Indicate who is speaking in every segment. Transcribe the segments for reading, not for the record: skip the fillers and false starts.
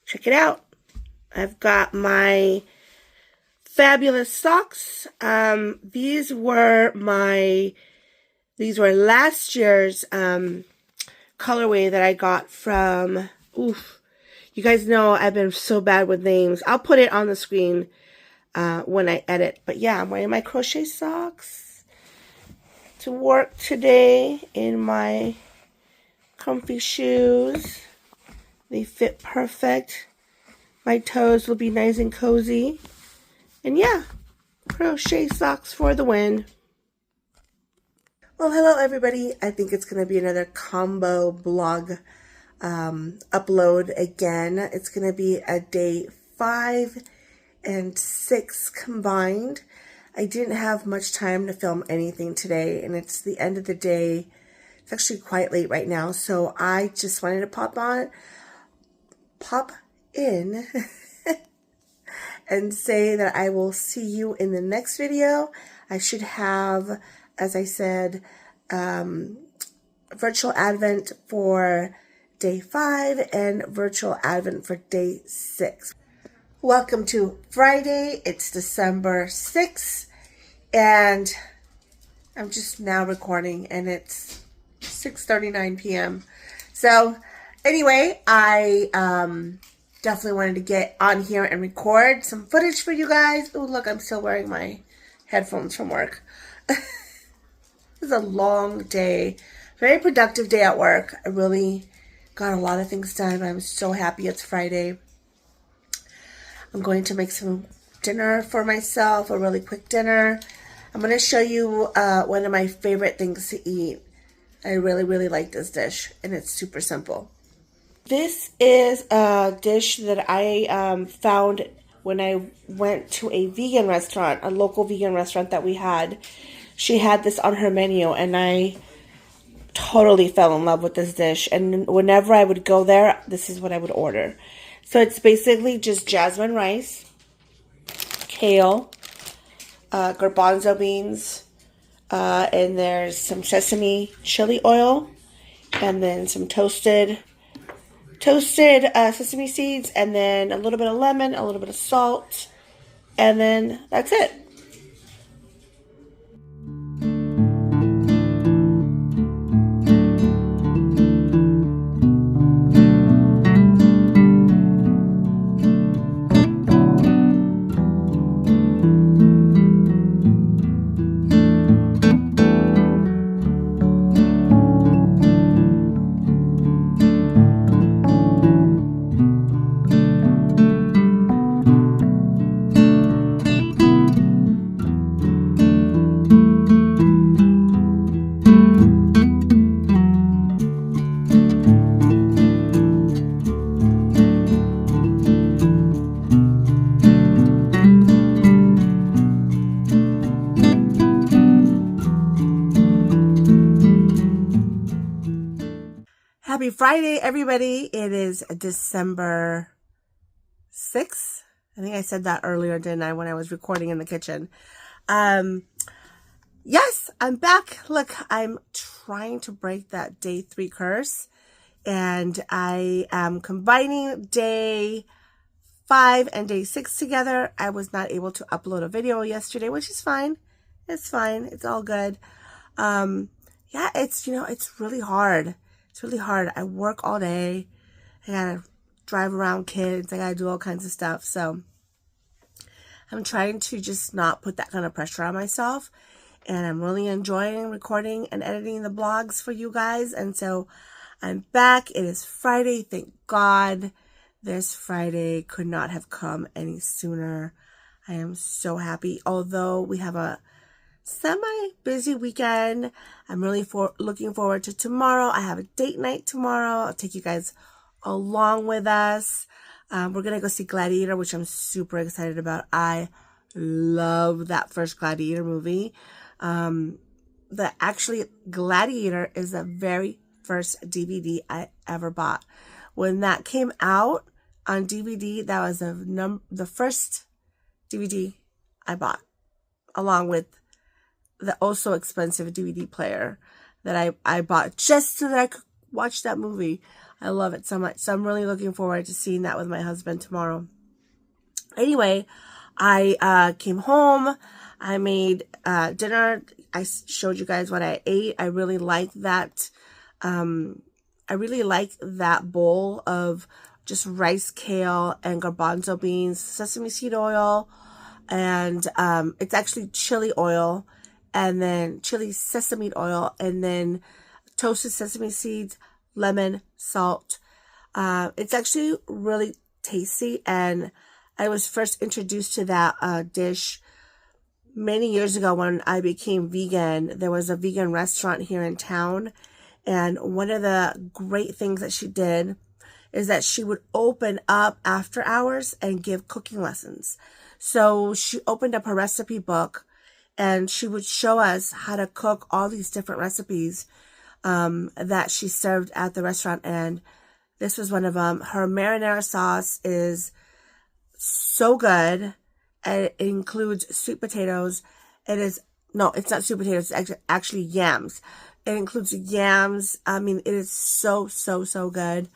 Speaker 1: check it out. I've got my fabulous socks. These were last year's colorway that I got from, you guys know I've been so bad with names. I'll put it on the screen when I edit. But yeah, I'm wearing my crochet socks to work today in my comfy shoes. They fit perfect. My toes will be nice and cozy. And yeah, crochet socks for the win. Well, hello everybody. I think it's going to be another combo blog upload again. It's going to be a day 5 and 6 combined. I didn't have much time to film anything today, and it's the end of the day. It's actually quite late right now, so I just wanted to pop in and say that I will see you in the next video. I should have, as I said, virtual advent for day 5 and virtual advent for day 6. Welcome to Friday. It's December 6th, and I'm just now recording, and it's 6:39 p.m. So anyway, I definitely wanted to get on here and record some footage for you guys. Oh, look, I'm still wearing my headphones from work. This is a long day, very productive day at work. I really got a lot of things done. I'm so happy it's Friday. I'm going to make some dinner for myself, a really quick dinner. I'm going to show you one of my favorite things to eat. I really, really like this dish, and it's super simple. This is a dish that I found when I went to a vegan restaurant, a local vegan restaurant that we had. She had this on her menu, and I totally fell in love with this dish. And whenever I would go there, this is what I would order. So it's basically just jasmine rice, kale, garbanzo beans, and there's some sesame chili oil, and then some toasted sesame seeds, and then a little bit of lemon, a little bit of salt, and then that's it. Happy Friday, everybody. It is December 6th. I think I said that earlier, didn't I, when I was recording in the kitchen. Yes, I'm back. Look, I'm trying to break that day 3 curse, and I am combining day 5 and day 6 together. I was not able to upload a video yesterday, which is fine. It's fine. It's all good. Yeah, it's really hard. It's really hard. I work all day. I gotta drive around kids. I gotta do all kinds of stuff. So I'm trying to just not put that kind of pressure on myself. And I'm really enjoying recording and editing the blogs for you guys. And so I'm back. It is Friday. Thank God. This Friday could not have come any sooner. I am so happy. Although we have a semi-busy weekend, I'm really looking forward to tomorrow. I have a date night tomorrow. I'll take you guys along with us. We're going to go see Gladiator, which I'm super excited about. I love that first Gladiator movie. Gladiator is the very first DVD I ever bought. When that came out on DVD, that was the first DVD I bought, along with the also expensive DVD player that I bought just so that I could watch that movie. I love it so much. So I'm really looking forward to seeing that with my husband tomorrow. Anyway, I came home. I made dinner. I showed you guys what I ate. I really like that. I really like that bowl of just rice, kale, and garbanzo beans, sesame seed oil, and it's actually chili oil, and then chili sesame oil, and then toasted sesame seeds, lemon, salt. It's actually really tasty, and I was first introduced to that dish many years ago when I became vegan. There was a vegan restaurant here in town, and one of the great things that she did is that she would open up after hours and give cooking lessons. So she opened up her recipe book, and she would show us how to cook all these different recipes that she served at the restaurant, and this was one of them. Her marinara sauce is so good. It includes sweet potatoes. It's not sweet potatoes, it's actually yams. It includes yams. I mean, it is so, so, so good.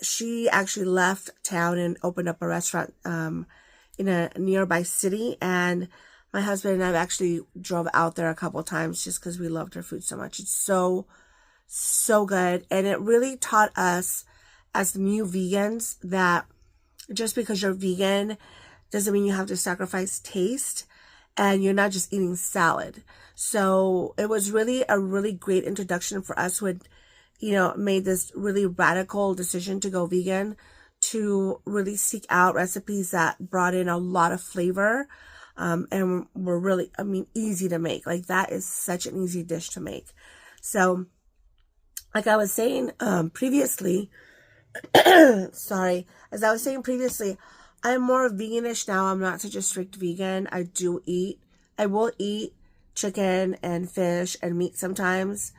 Speaker 1: She actually left town and opened up a restaurant in a nearby city, and my husband and I actually drove out there a couple times just because we loved her food so much. It's so, so good. And it really taught us as new vegans that just because you're vegan doesn't mean you have to sacrifice taste, and you're not just eating salad. So it was really a really great introduction for us who had, made this really radical decision to go vegan, to really seek out recipes that brought in a lot of flavor, and were really, easy to make. Like, that is such an easy dish to make. So, like I was saying previously, sorry, as I was saying previously, I'm more veganish now. I'm not such a strict vegan. I will eat chicken and fish and meat sometimes.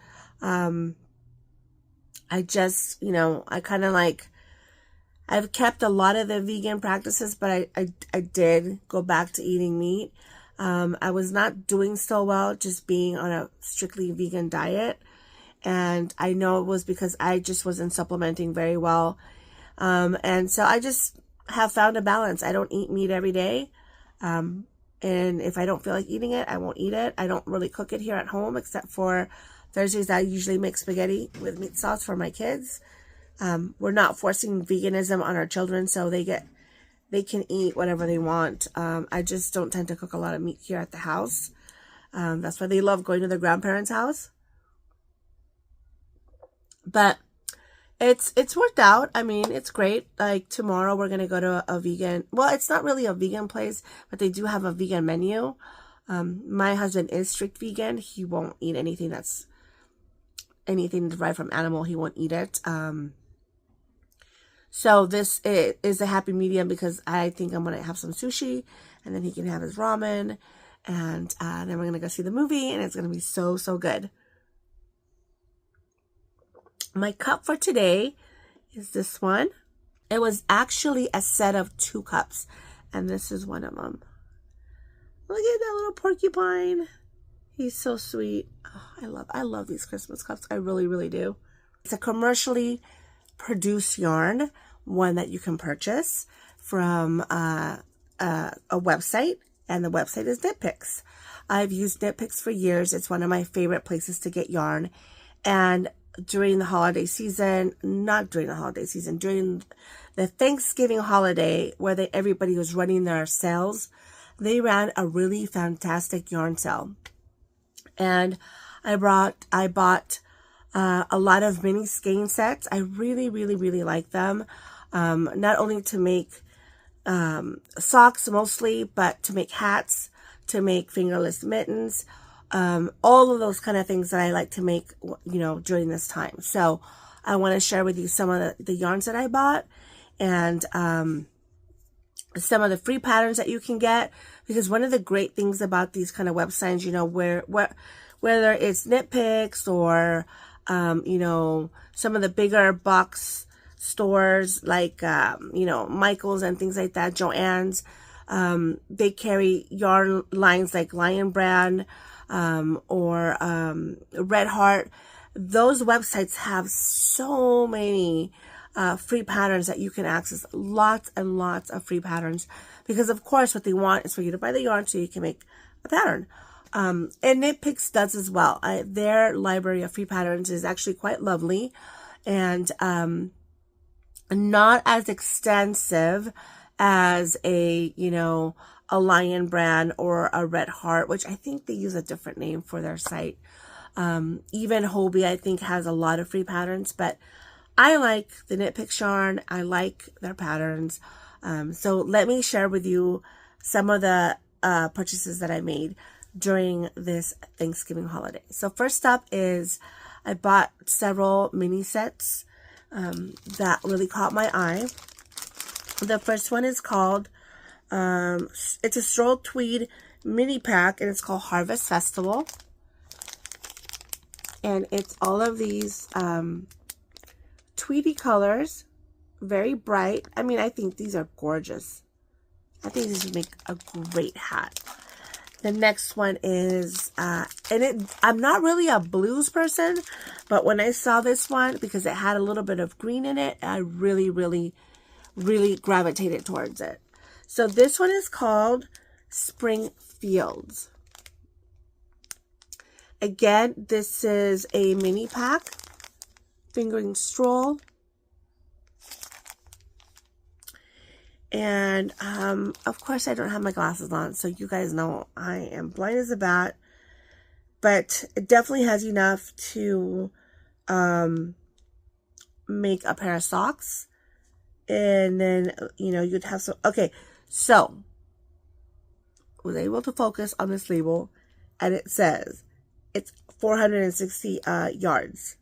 Speaker 1: I just, I kind of I've kept a lot of the vegan practices, but I did go back to eating meat. I was not doing so well just being on a strictly vegan diet. And I know it was because I just wasn't supplementing very well. And so I just have found a balance. I don't eat meat every day. And if I don't feel like eating it, I won't eat it. I don't really cook it here at home, except for Thursdays. I usually make spaghetti with meat sauce for my kids. We're not forcing veganism on our children, so they can eat whatever they want. I just don't tend to cook a lot of meat here at the house. That's why they love going to their grandparents' house. But it's worked out. I mean, it's great. Like, tomorrow we're going to go to a vegan, well, it's not really a vegan place, but they do have a vegan menu. My husband is strict vegan. He won't eat anything derived from animal. He won't eat it. So this is a happy medium, because I think I'm going to have some sushi, and then he can have his ramen, and then we're going to go see the movie, and it's going to be so, so good. My cup for today is this one. It was actually a set of 2 cups, and this is one of them. Look at that little porcupine. He's so sweet. Oh, I love these Christmas cups. I really, really do. It's a commercially produced yarn, one that you can purchase from a website, and the website is Knit Picks. I've used Knit Picks for years. It's one of my favorite places to get yarn, and during the holiday season, during the Thanksgiving holiday, where everybody was running their sales, they ran a really fantastic yarn sale. And I bought a lot of mini skein sets. I really, really, really like them. Not only to make socks mostly, but to make hats, to make fingerless mittens, all of those kind of things that I like to make, during this time. So I want to share with you some of the yarns that I bought, and some of the free patterns that you can get, because one of the great things about these kind of websites, whether it's Knit Picks or, some of the bigger box stores like, Michael's and things like that, Joann's, they carry yarn lines like Lion Brand, or Red Heart. those websites have so many free patterns that you can access. Lots and lots of free patterns, because of course what they want is for you to buy the yarn so you can make a pattern. And Knit Picks does as well. Their library of free patterns is actually quite lovely, and not as extensive as a, you know, a Lion Brand or a Red Heart, which I think they use a different name for their site. Even Hobie, I think, has a lot of free patterns, but I like the Knit Picks yarn. I like their patterns. So let me share with you some of the purchases that I made during this Thanksgiving holiday. So first up is I bought several mini sets that really caught my eye. The first one is called, it's a Stroll Tweed mini pack, and it's called Harvest Festival. And it's all of these tweedy colors, very bright. I mean, I think these are gorgeous. I think these would make a great hat. The next one is, I'm not really a blues person, but when I saw this one, because it had a little bit of green in it, I really, really, really gravitated towards it. So this one is called Spring Fields. Again, this is a mini pack, fingering stroll. And, of course, I don't have my glasses on, so you guys know I am blind as a bat. But it definitely has enough to make a pair of socks. And then, you know, you'd have some... Okay, so I was able to focus on this label, and it says it's 460 yards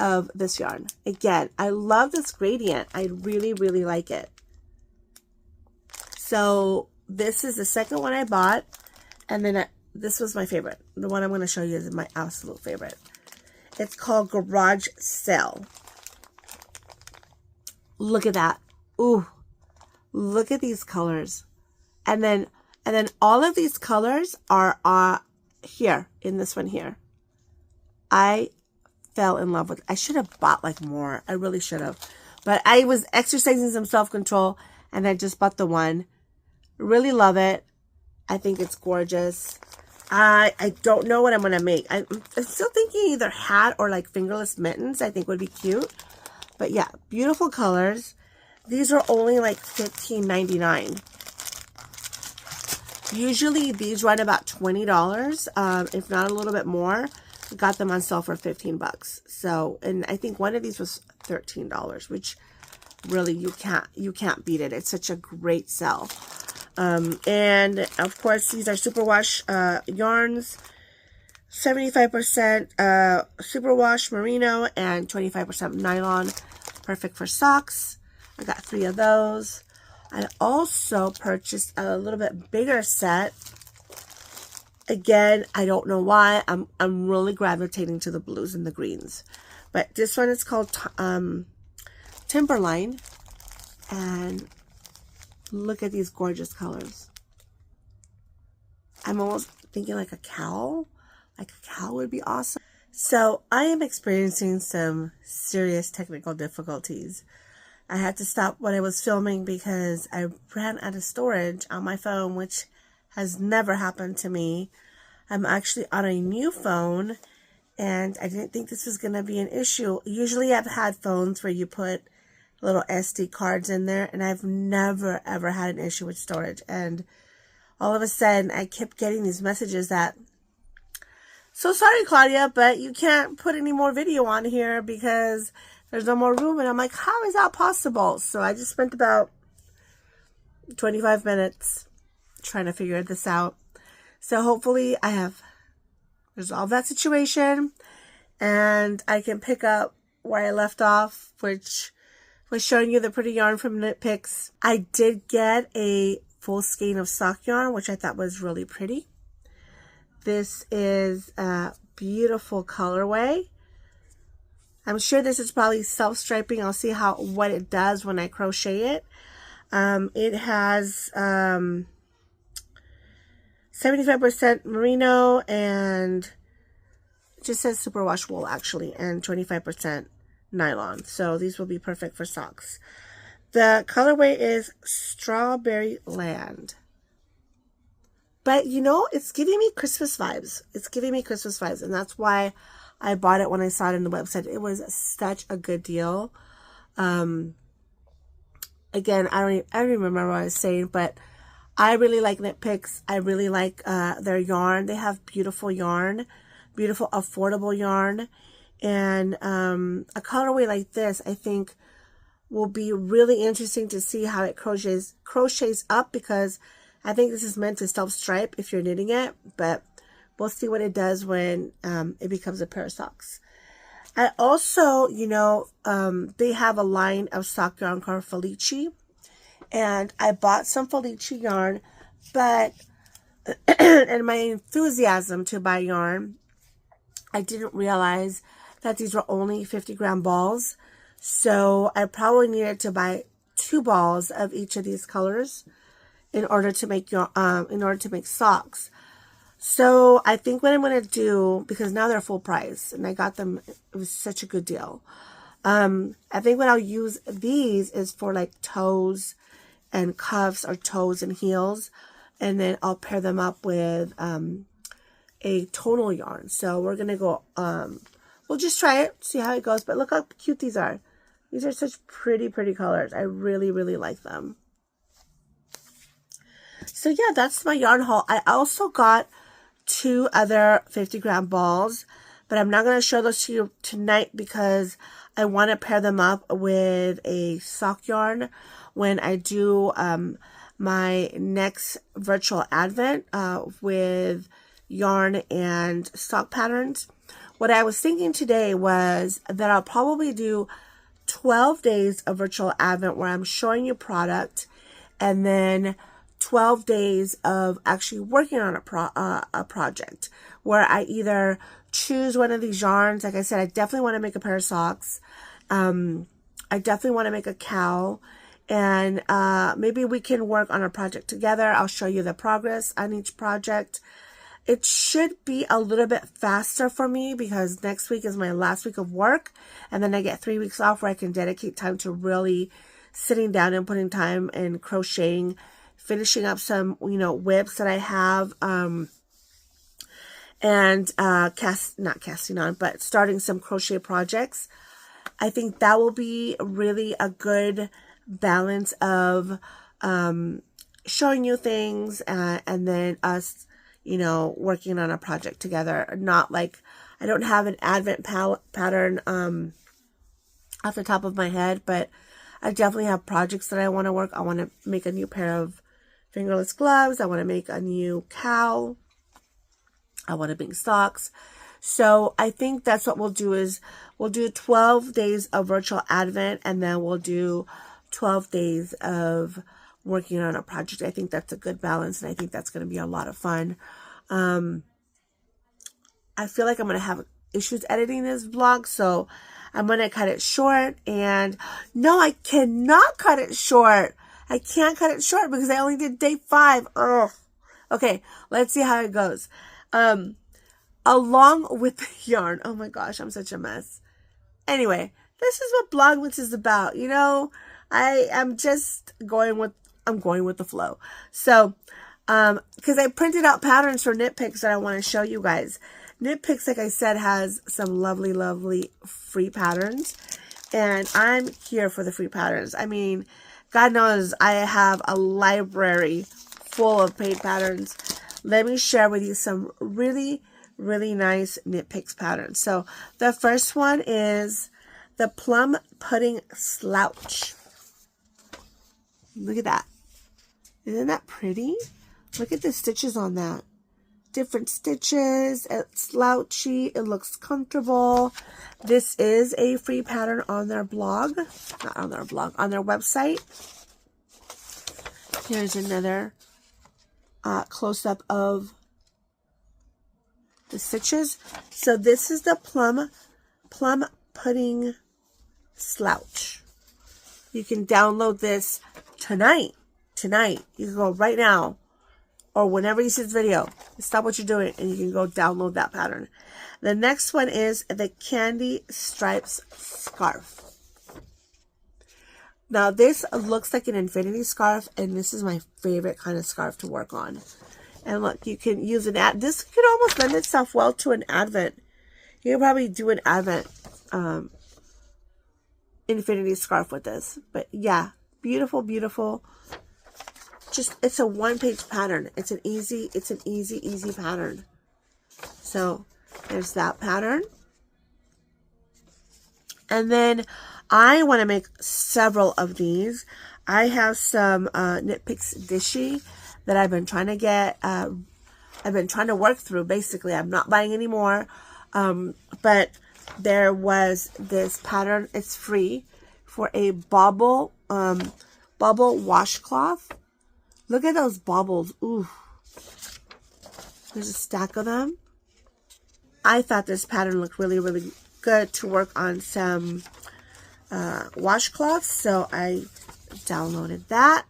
Speaker 1: of this yarn. Again, I love this gradient. I really, really like it. So this is the second one I bought, and then this was my favorite. The one I'm going to show you is my absolute favorite. It's called Garage Sale. Look at that. Ooh, look at these colors. And then all of these colors are here in this one here. I fell in love with it. I should have bought like more. I really should have. But I was exercising some self-control, and I just bought the one. Really love it. I think it's gorgeous. I don't know what I'm going to make. I'm still thinking either hat or like fingerless mittens I think would be cute. But yeah, beautiful colors. These are only like $15.99. Usually these run about $20, if not a little bit more. Got them on sale for 15 bucks. So, and I think one of these was $13, which really you can't beat it. It's such a great sell. And of course, these are superwash yarns, 75% superwash merino and 25% nylon, perfect for socks. I got 3 of those. I also purchased a little bit bigger set. Again, I don't know why. I'm really gravitating to the blues and the greens. But this one is called Timberline. And look at these gorgeous colors. I'm almost thinking like a cowl. Like a cowl would be awesome. So I am experiencing some serious technical difficulties. I had to stop what I was filming because I ran out of storage on my phone, which has never happened to me. I'm actually on a new phone, and I didn't think this was going to be an issue. Usually I've had phones where you put little SD cards in there, and I've never, ever had an issue with storage. And all of a sudden, I kept getting these messages that, so sorry, Claudia, but you can't put any more video on here because there's no more room. And I'm like, how is that possible? So I just spent about 25 minutes trying to figure this out. So hopefully I have resolved that situation and I can pick up where I left off, which was showing you the pretty yarn from Knit Picks. I did get a full skein of sock yarn, which I thought was really pretty. This is a beautiful colorway. I'm sure this is probably self-striping. I'll see what it does when I crochet it. It has 75% merino and It just says superwash wool actually, and 25% nylon. So these will be perfect for socks. The colorway is Strawberry Land. But you know, it's giving me Christmas vibes. It's giving me Christmas vibes, and that's why I bought it when I saw it on the website. It was such a good deal. Again, I don't remember what I was saying, but I really like Knit Picks. I really like their yarn. They have beautiful yarn, beautiful affordable yarn, and a colorway like this, I think, will be really interesting to see how it crochets up, because I think this is meant to self-stripe if you're knitting it, but we'll see what it does when it becomes a pair of socks. I also, you know, they have a line of sock yarn called Felici, and I bought some Felici yarn, but in my enthusiasm to buy yarn, I didn't realize that these were only 50-gram balls, so I probably needed to buy 2 balls of each of these colors in order to make socks. So I think what I'm going to do, because now they're full price and I got them, it was such a good deal. I think what I'll use these is for like toes and cuffs, or toes and heels. And then I'll pair them up with a tonal yarn. So we're going to go, we'll just try it, see how it goes. But look how cute these are. These are such pretty, pretty colors. I really, really like them. So yeah, that's my yarn haul. I also got 2 other 50-gram balls, but I'm not going to show those to you tonight because I want to pair them up with a sock yarn when I do my next virtual advent with yarn and sock patterns. What I was thinking today was that I'll probably do 12 days of virtual advent where I'm showing you product, and then 12 days of actually working on a project where I either choose one of these yarns. Like I said, I definitely want to make a pair of socks. I definitely want to make a cowl, and maybe we can work on a project together. I'll show you the progress on each project. It should be a little bit faster for me because next week is my last week of work, and then I get 3 weeks off where I can dedicate time to really sitting down and putting time in crocheting, finishing up some, you know, whips that I have, and not casting on, but starting some crochet projects. I think that will be really a good balance of showing you things and then us, you know, working on a project together. Not like, I don't have an advent pattern off the top of my head, but I definitely have projects that I want to work. I want to make a new pair of fingerless gloves. I want to make a new cowl. I want to make socks. So I think that's what we'll do, is we'll do 12 days of virtual advent, and then we'll do 12 days of working on a project. I think that's a good balance, and I think that's going to be a lot of fun. I feel like I'm going to have issues editing this vlog, so I'm going to cut it short. And no, I cannot cut it short. I can't cut it short because I only did day 5. Ugh. Okay, let's see how it goes. Along with the yarn. Oh my gosh, I'm such a mess. Anyway, this is what Blogmas is about. You know, I am just going with the flow. So, because I printed out patterns for Knit Picks that I want to show you guys. Knit Picks, like I said, has some lovely, lovely free patterns. And I'm here for the free patterns. I mean, God knows I have a library full of paid patterns. Let me share with you some really, really nice Knit Picks patterns. So the first one is the Plum Pudding Slouch. Look at that. Isn't that pretty? Look at the stitches on that. Different stitches. It's slouchy. It looks comfortable. This is a free pattern on their blog. Not on their blog, on their website. Here's another close-up of the stitches. So this is the Plum Pudding Slouch. You can download this tonight. You can go right now, or whenever you see this video. Stop what you're doing and you can go download that pattern. The next one is the Candy Stripes Scarf. Now this looks like an infinity scarf, and this is my favorite kind of scarf to work on. And look, you can use this could almost lend itself well to an Advent. You could probably do an Advent infinity scarf with this. But yeah, beautiful, beautiful. Just, it's a one-page pattern. It's an easy pattern. So there's that pattern. And then I want to make several of these. I have some Knit Picks Dishy that I've been trying to get. I've been trying to work through. Basically, I'm not buying any more. But there was this pattern. It's free for a bubble washcloth. Look at those bubbles. Ooh. There's a stack of them. I thought this pattern looked really, really good to work on some washcloths, so I downloaded that.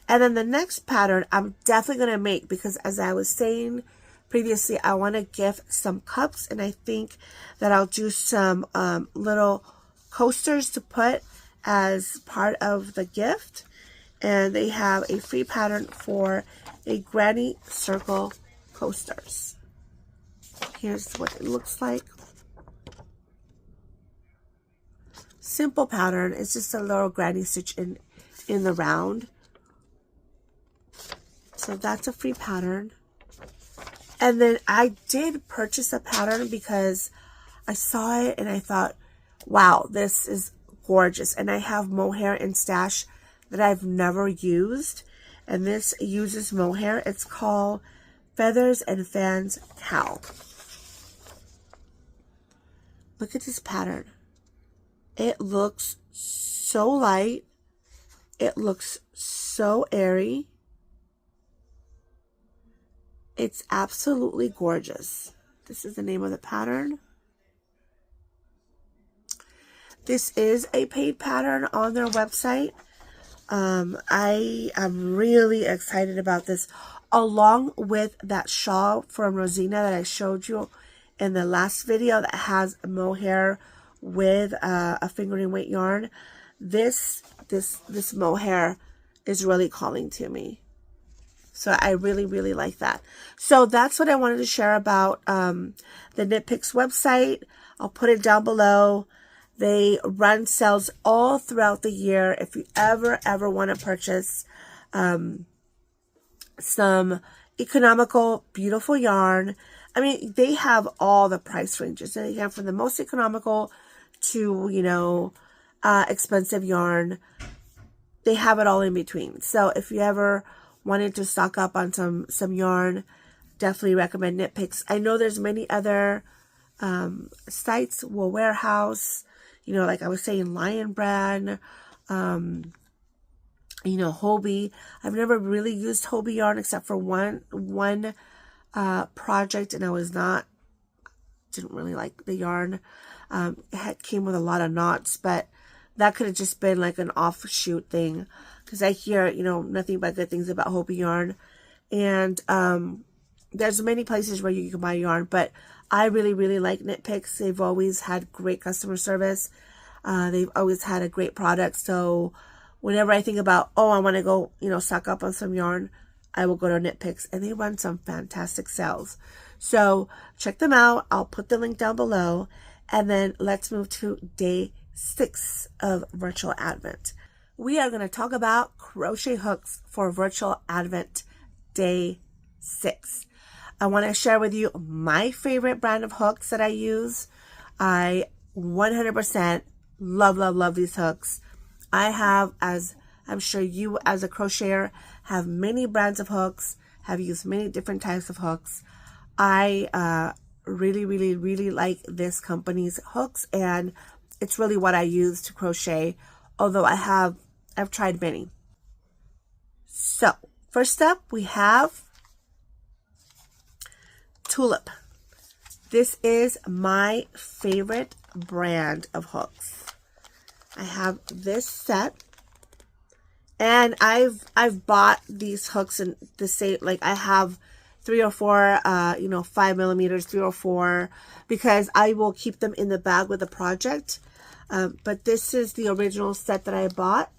Speaker 1: And then the next pattern I'm definitely going to make, because as I was saying previously, I want to gift some cups, and I think that I'll do some little coasters to put as part of the gift. And they have a free pattern for a granny circle coasters. Here's what it looks like. Simple pattern. It's just a little granny stitch in the round. So that's a free pattern. And then I did purchase a pattern because I saw it and I thought, wow, this is gorgeous. And I have mohair in stash that I've never used. And this uses mohair. It's called Feathers and Fans Cow. Look at this pattern. It looks so light. It looks so airy. It's absolutely gorgeous. This is the name of the pattern. This is a paid pattern on their website. I am really excited about this, along with that shawl from Rosina that I showed you in the last video that has mohair with a fingering weight yarn. This mohair is really calling to me. So I really, really like that. So that's what I wanted to share about the Knit Picks website. I'll put it down below. They run sales all throughout the year. If you ever want to purchase some economical, beautiful yarn. I mean, they have all the price ranges. They have from the most economical to, you know, expensive yarn. They have it all in between. So if you ever wanted to stock up on some yarn, definitely recommend Knit Picks. I know there's many other sites, Wool Warehouse, you know, like I was saying, Lion Brand, you know, Hobie. I've never really used Hobie yarn except for one project, and didn't really like the yarn. It came with a lot of knots, but that could have just been like an offshoot thing, because I hear, you know, nothing but good things about Hobie yarn. And there's many places where you can buy yarn, but I really, really like Knit Picks. They've always had great customer service. They've always had a great product. So whenever I think about, oh, I want to go, you know, stock up on some yarn, I will go to Knit Picks, and they run some fantastic sales. So check them out. I'll put the link down below. And then let's move to day 6 of Virtual Advent. We are going to talk about crochet hooks for Virtual Advent day 6. I want to share with you my favorite brand of hooks that I use. I 100% love these hooks. I have, as I'm sure you as a crocheter, have many brands of hooks, have used many different types of hooks. I really like this company's hooks, and it's really what I use to crochet, although I've tried many. So first up, we have Tulip. This is my favorite brand of hooks. I have this set, And I've bought these hooks in the same, like I have 3 or 4, 5mm, 3 or 4, because I will keep them in the bag with the project. But this is the original set that I bought.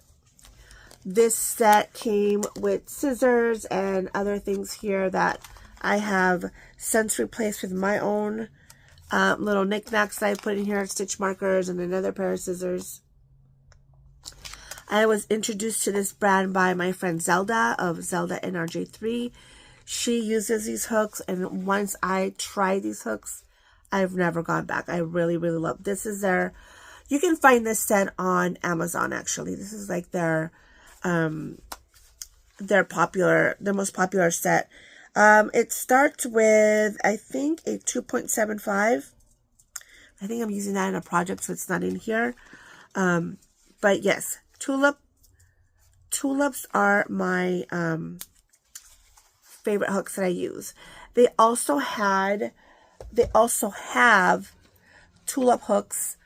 Speaker 1: This set came with scissors and other things here that I have since replaced with my own little knickknacks that I put in here, stitch markers and another pair of scissors. I was introduced to this brand by my friend Zelda of Zelda NRJ3. She uses these hooks, and once I try these hooks, I've never gone back. I really, really love. This is their, you can find this set on Amazon actually. This is like their most popular set. It starts with, I think, a 2.75. I think I'm using that in a project, so it's not in here. But yes, tulips are my favorite hooks that I use. They also have tulip hooks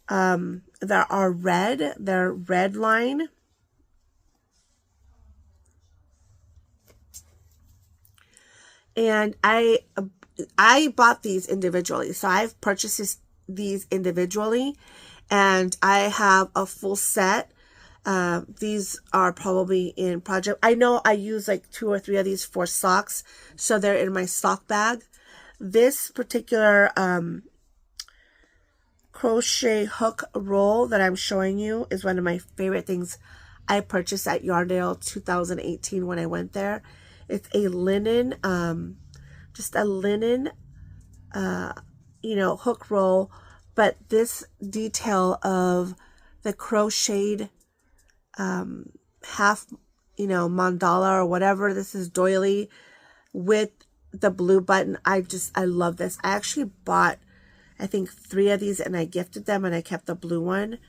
Speaker 1: that are red. They're red line. And I bought these individually. So I've purchased these individually, and I have a full set. These are probably in project. I know I use like 2 or 3 of these for socks, so they're in my sock bag. This particular crochet hook roll that I'm showing you is one of my favorite things I purchased at Yarndale 2018 when I went there. It's a linen, just a linen, hook roll, but this detail of the crocheted half, mandala or whatever, this is doily with the blue button. I love this. I actually bought, I think, 3 of these, and I gifted them, and I kept the blue one.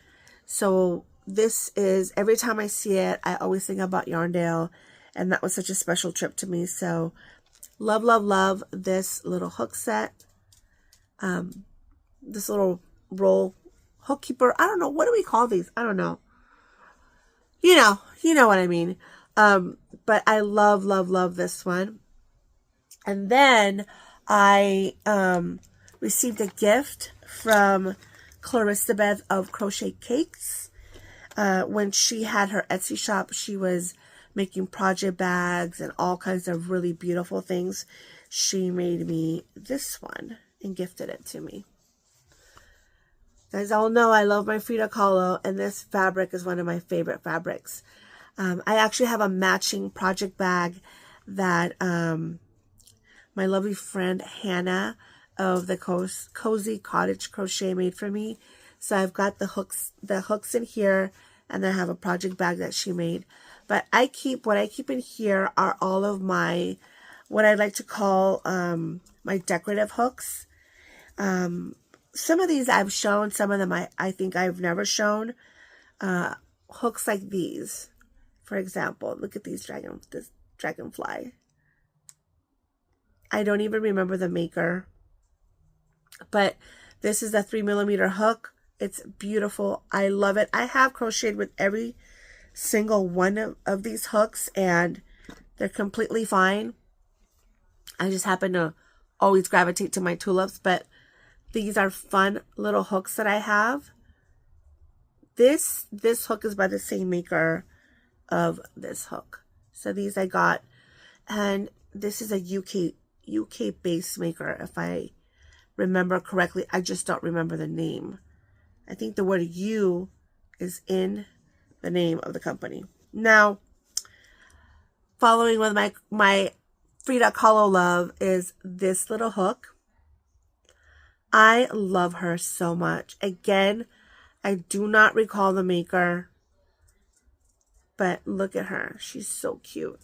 Speaker 1: So this is, every time I see it, I always think about Yarndale, and that was such a special trip to me. So love, love, love this little hook set. This little roll hook keeper. I don't know. What do we call these? I don't know. You know what I mean. But I love, love, love this one. And then I received a gift from Clarissa Beth of Crochet Cakes. When she had her Etsy shop, she was making project bags and all kinds of really beautiful things. She made me this one and gifted it to me. As all know, I love my Frida Kahlo, and this fabric is one of my favorite fabrics. I actually have a matching project bag that my lovely friend Hannah of the Cozy Cottage Crochet made for me. So I've got the hooks in here, and then I have a project bag that she made. But what I keep in here are all of my, what I like to call my decorative hooks. Some of these I've shown, some of them I think I've never shown. Hooks like these, for example. Look at this dragonfly. I don't even remember the maker. But this is a 3mm hook. It's beautiful. I love it. I have crocheted with every single one of these hooks, and they're completely fine. I just happen to always gravitate to my tulips, but these are fun little hooks that I have. This hook is by the same maker of this hook. So these I got, and this is a UK based maker, if I remember correctly. I just don't remember the name. I think the word U is in the name of the company. Now, following with my Frida Kahlo love is this little hook. I love her so much. Again, I do not recall the maker, but look at her. She's so cute.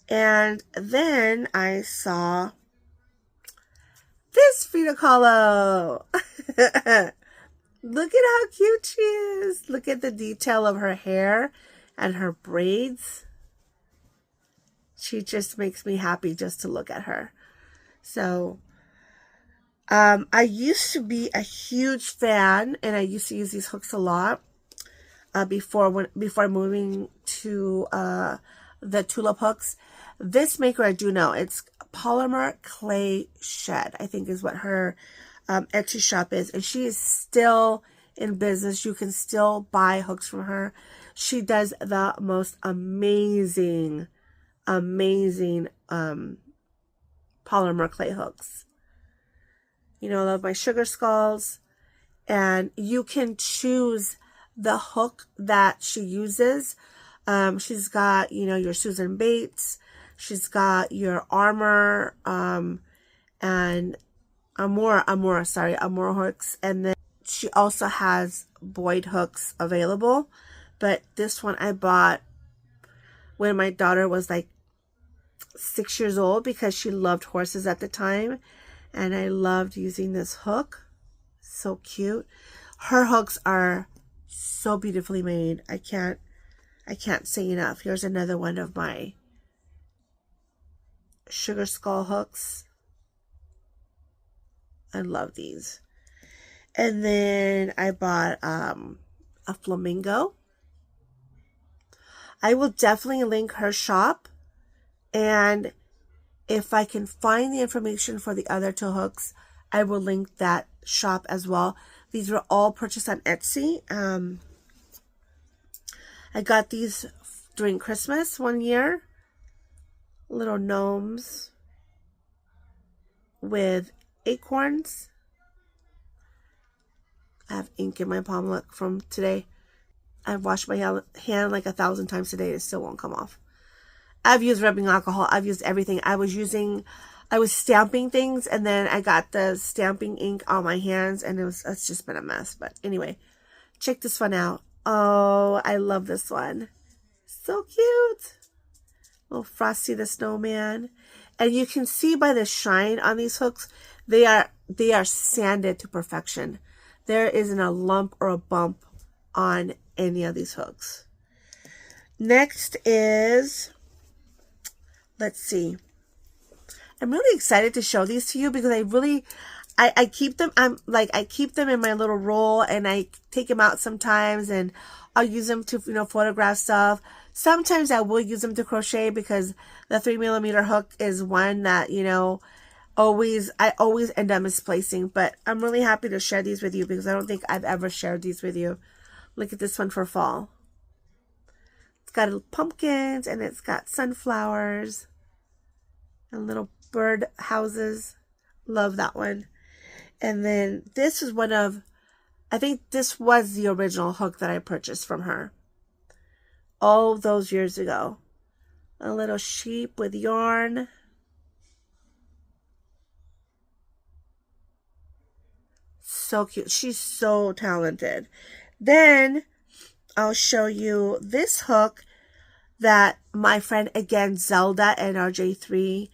Speaker 1: And then I saw this Frida Kahlo. Look at how cute she is. Look at the detail of her hair and her braids. She just makes me happy just to look at her. So, I used to be a huge fan, and I used to use these hooks a lot, before moving to the tulip hooks. This maker I do know. It's Polymer Clay Shed, I think is what her Etsy shop is. And she is still in business. You can still buy hooks from her. She does the most amazing polymer clay hooks. You know, I love my sugar skulls. And you can choose the hook that she uses. She's got, you know, your Susan Bates. She's got your Armor, and Amora hooks. And then she also has Boyd hooks available. But this one I bought when my daughter was like 6 years old because she loved horses at the time. And I loved using this hook. So cute. Her hooks are so beautifully made. I can't say enough. Here's another one of my sugar skull hooks. I love these. And then I bought a flamingo. I will definitely link her shop, and if I can find the information for the other two hooks, I will link that shop as well. These were all purchased on Etsy. I got these during Christmas one year. Little gnomes with acorns. I have ink in my palm, look, from today. I've washed my hand like 1,000 times today. It still won't come off. I've used rubbing alcohol. I've used everything. I was stamping things, and then I got the stamping ink on my hands, and it's just been a mess. But anyway, check this one out. Oh, I love this one. So cute. Little Frosty the Snowman. And you can see by the shine on these hooks, they are sanded to perfection. There isn't a lump or a bump on any of these hooks. Next is, let's see. I'm really excited to show these to you because I keep them. I keep them in my little roll, and I take them out sometimes, and I'll use them to, you know, photograph stuff. Sometimes I will use them to crochet because the 3mm hook is one that, you know, I always end up misplacing. But I'm really happy to share these with you because I don't think I've ever shared these with you. Look at this one for fall. It's got little pumpkins, and it's got sunflowers and little bird houses. Love that one. And then this is one of, I think this was the original hook that I purchased from her all those years ago. A little sheep with yarn. So cute. She's so talented. Then I'll show you this hook that my friend, again, Zelda and RJ3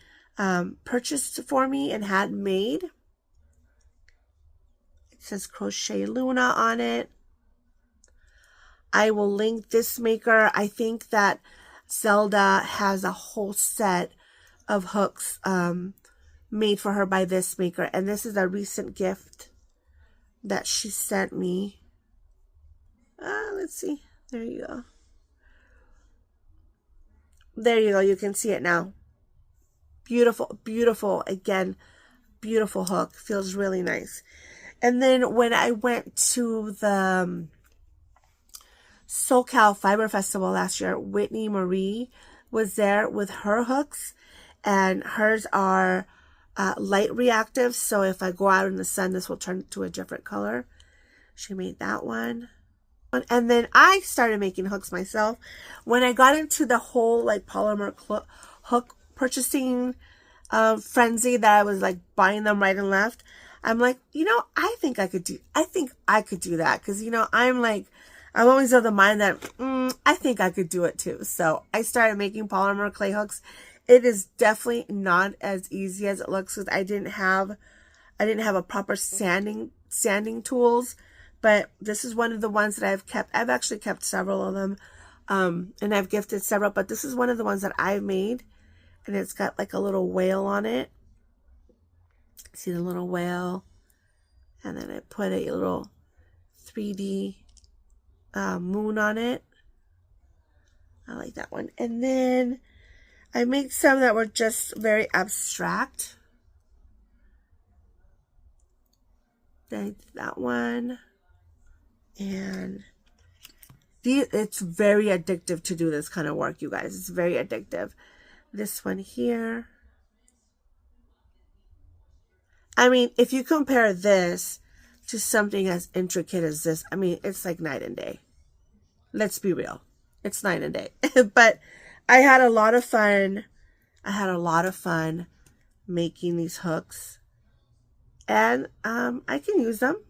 Speaker 1: purchased for me and had made. It says Crochet Luna on it. I will link this maker. I think that Zelda has a whole set of hooks made for her by this maker. And this is a recent gift that she sent me. Let's see. There you go. There you go. You can see it now. Beautiful, beautiful. Again, beautiful hook. Feels really nice. And then when I went to the SoCal Fiber Festival last year, Whitney Marie was there with her hooks. And hers are light reactive. So if I go out in the sun, this will turn to a different color. She made that one. And then I started making hooks myself. When I got into the whole like polymer hook purchasing frenzy that I was like buying them right and left, I'm like, you know, I think I could do that. Because, you know, I'm always of the mind that I think I could do it too. So I started making polymer clay hooks. It is definitely not as easy as it looks because I didn't have a proper sanding tools. But this is one of the ones that I've kept. I've actually kept several of them. And I've gifted several. But this is one of the ones that I've made. And it's got like a little whale on it. See the little whale? And then I put a little 3D moon on it. I like that one. And then I made some that were just very abstract. Then that one. And it's very addictive to do this kind of work, you guys. It's very addictive. This one here. I mean, if you compare this to something as intricate as this, I mean, it's like night and day. Let's be real. It's night and day. But I had a lot of fun. I had a lot of fun making these hooks. And I can use them.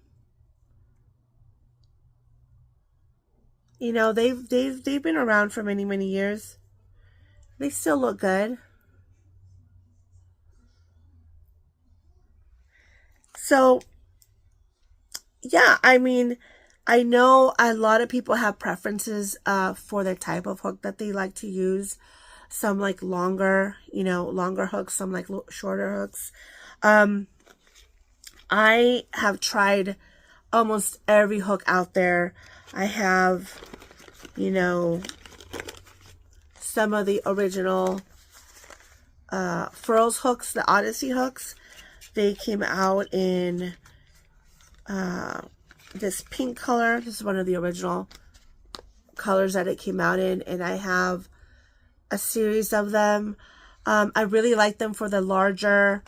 Speaker 1: You know, they've been around for many, many years. They still look good. So, yeah, I mean, I know a lot of people have preferences for the type of hook that they like to use. Some like longer, you know, longer hooks, some like shorter hooks. I have tried almost every hook out there. I have, you know, some of the original Furls hooks, the Odyssey hooks. They came out in this pink color. This is one of the original colors that it came out in. And I have a series of them. I really like them for the larger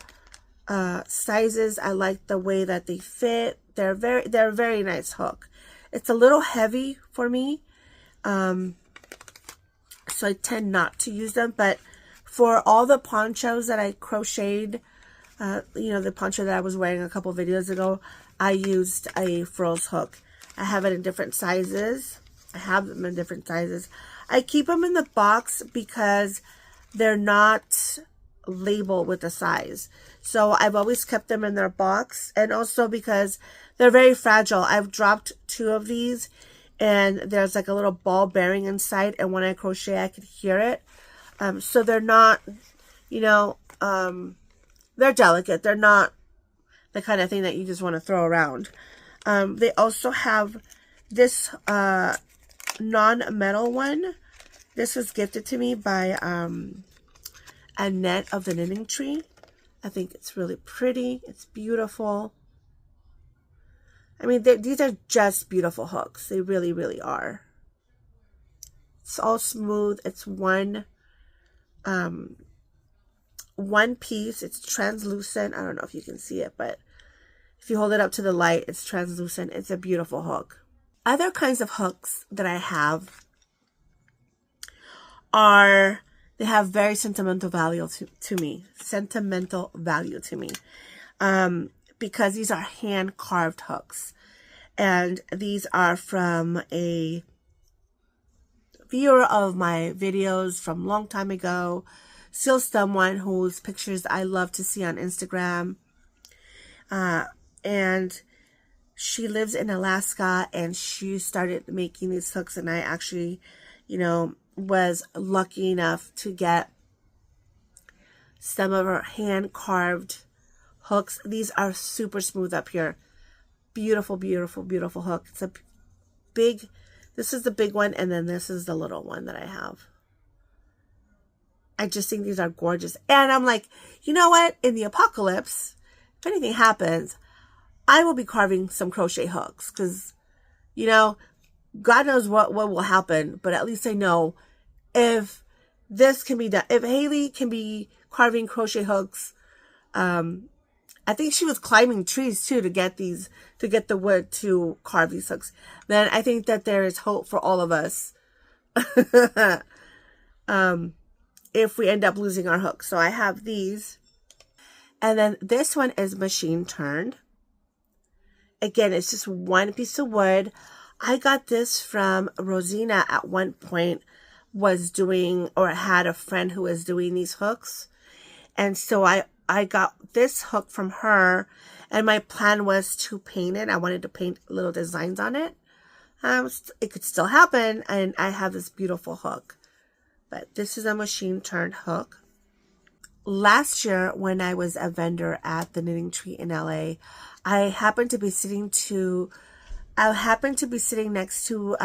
Speaker 1: sizes. I like the way that they fit. They're a very nice hook. It's a little heavy for me. So I tend not to use them. But for all the ponchos that I crocheted, you know, the poncho that I was wearing a couple videos ago, I used a Furls hook. I have it in different sizes. I have them in different sizes. I keep them in the box because they're not labeled with the size. So I've always kept them in their box, and also because they're very fragile. I've dropped 2 of these and there's like a little ball bearing inside, and when I crochet I could hear it. So they're not, you know, they're delicate. They're not the kind of thing that you just want to throw around. They also have this non-metal one. This was gifted to me by Annette of the Knitting Tree. I think it's really pretty. It's beautiful. I mean, these are just beautiful hooks. They really, really are. It's all smooth. It's one piece. It's translucent. I don't know if you can see it, but if you hold it up to the light, it's translucent. It's a beautiful hook. Other kinds of hooks that I have are, they have very sentimental value to me. Sentimental value to me. Because these are hand carved hooks. And these are from a viewer of my videos from a long time ago. Still someone whose pictures I love to see on Instagram. And she lives in Alaska, and she started making these hooks, and I actually, you know, was lucky enough to get some of her hand carved hooks. These are super smooth up here. Beautiful, beautiful, beautiful hook. It's a big, this is the big one, and then this is the little one that I have. I just think these are gorgeous. And I'm like, you know what? In the apocalypse, if anything happens, I will be carving some crochet hooks, because, you know, God knows what will happen, but at least I know if this can be done, if Haley can be carving crochet hooks, I think she was climbing trees too to get the wood to carve these hooks, then I think that there is hope for all of us. If we end up losing our hooks. So I have these. And then this one is machine turned. Again, it's just one piece of wood. I got this from Rosina at one point, was doing, or had a friend who was doing these hooks. And so I got this hook from her, and my plan was to paint it. I wanted to paint little designs on it. It could still happen, and I have this beautiful hook. But this is a machine turned hook. Last year, when I was a vendor at the Knitting Tree in LA, I happened to be sitting to I happen to be sitting next to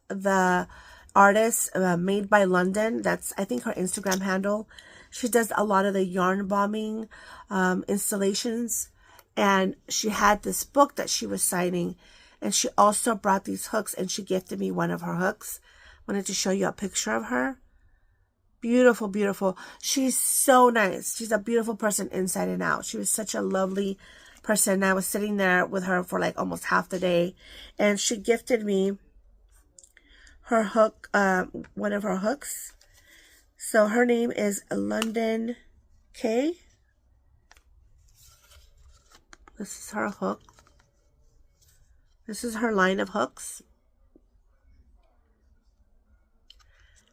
Speaker 1: the artist Made by London. That's, I think, her Instagram handle. She does a lot of the yarn bombing installations. And she had this book that she was signing. And she also brought these hooks, and she gifted me one of her hooks. Wanted to show you a picture of her. Beautiful, beautiful. She's so nice. She's a beautiful person inside and out. She was such a lovely person. I was sitting there with her for like almost half the day, and she gifted me her hook, one of her hooks. So her name is London K. This is her hook. This is her line of hooks.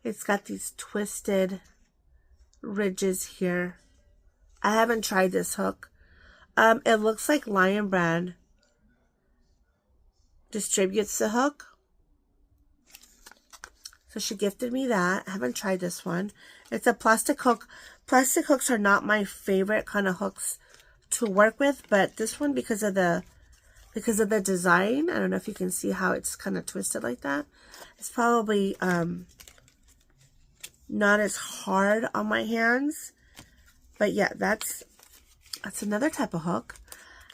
Speaker 1: It's got these twisted ridges here. I haven't tried this hook. It looks like Lion Brand distributes the hook. So she gifted me that. I haven't tried this one. It's a plastic hook. Plastic hooks are not my favorite kind of hooks to work with, but this one, because of the design, I don't know if you can see how it's kind of twisted like that. It's probably not as hard on my hands, but yeah, that's another type of hook.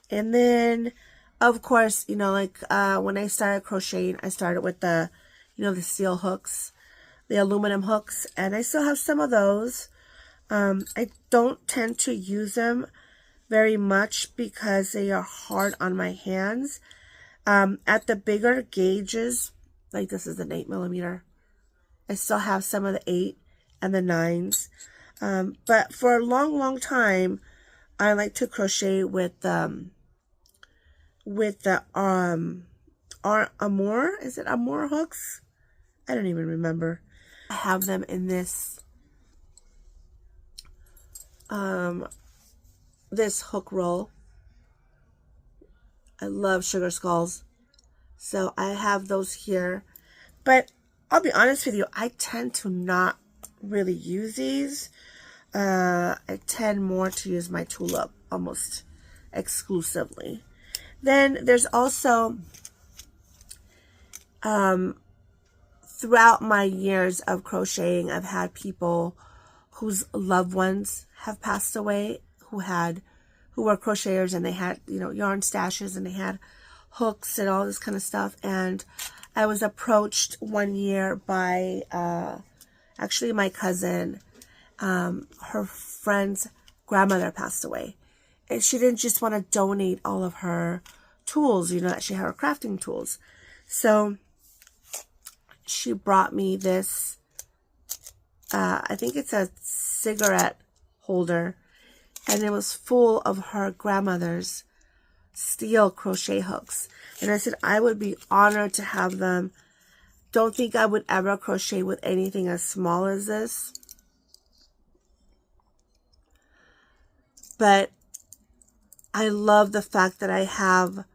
Speaker 1: And then, of course, you know, like when I started crocheting, I started with the, you know, the steel hooks, the aluminum hooks, and I still have some of those. I don't tend to use them very much because they are hard on my hands. At the bigger gauges, like this is an 8mm, I still have some of the 8 and the 9s. But for a long time, I like to crochet with the Amour. Is it Amour hooks? I don't even remember. I have them in this this hook roll. I love sugar skulls, so I have those here. But I'll be honest with you, I tend to not really use these. I tend more to use my tulip almost exclusively. Then there's also throughout my years of crocheting, I've had people whose loved ones have passed away, who were crocheters, and they had, you know, yarn stashes, and they had hooks and all this kind of stuff. And I was approached one year by actually my cousin. Her friend's grandmother passed away, and she didn't just want to donate all of her tools, you know, that she had her crafting tools. So she brought me this, I think it's a cigarette holder, and it was full of her grandmother's steel crochet hooks. And I said I would be honored to have them. Don't think I would ever crochet with anything as small as this, but I love the fact that I have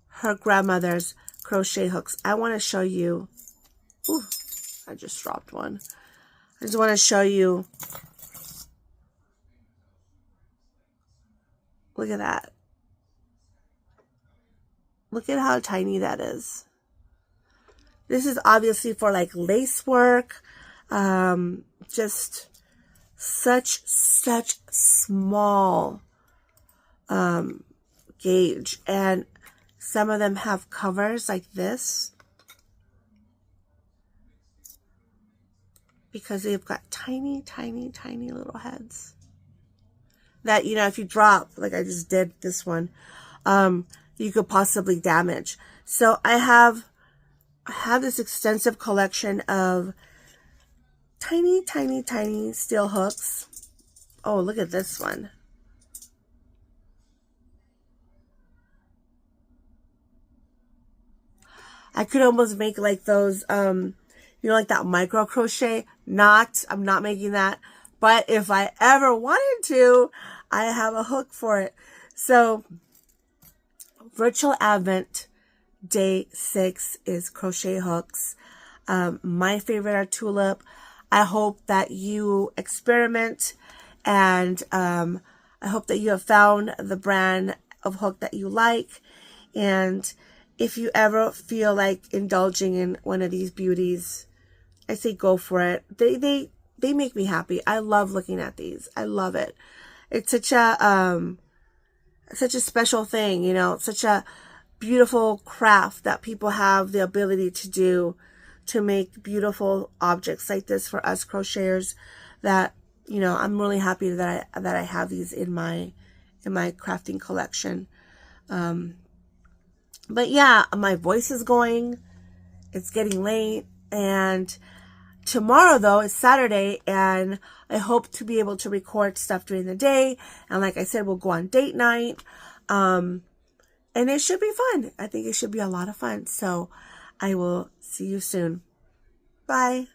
Speaker 1: her grandmother's crochet hooks. I want to show you. Ooh, I just dropped one. I just want to show you. Look at that. Look at how tiny that is. This is obviously for like lace work. Just such small gauge, and some of them have covers like this because they've got tiny little heads that, you know, if you drop, like I just did this one, you could possibly damage. So I have this extensive collection of tiny steel hooks. Oh, look at this one. I could almost make like those, you know, like that micro crochet. I'm not making that. But if I ever wanted to, I have a hook for it. So, Virtual Advent Day 6 is crochet hooks. My favorite are tulip. I hope that you experiment, and I hope that you have found the brand of hook that you like. And if you ever feel like indulging in one of these beauties, I say go for it. They make me happy. I love looking at these. I love it. It's such a special thing, you know, such a beautiful craft that people have the ability to do, to make beautiful objects like this for us crocheters, that, you know, I'm really happy that I have these in my crafting collection. But yeah, my voice is going. It's getting late, and tomorrow though is Saturday, and I hope to be able to record stuff during the day. And like I said, we'll go on date night. And it should be fun. I think it should be a lot of fun. So I will see you soon. Bye.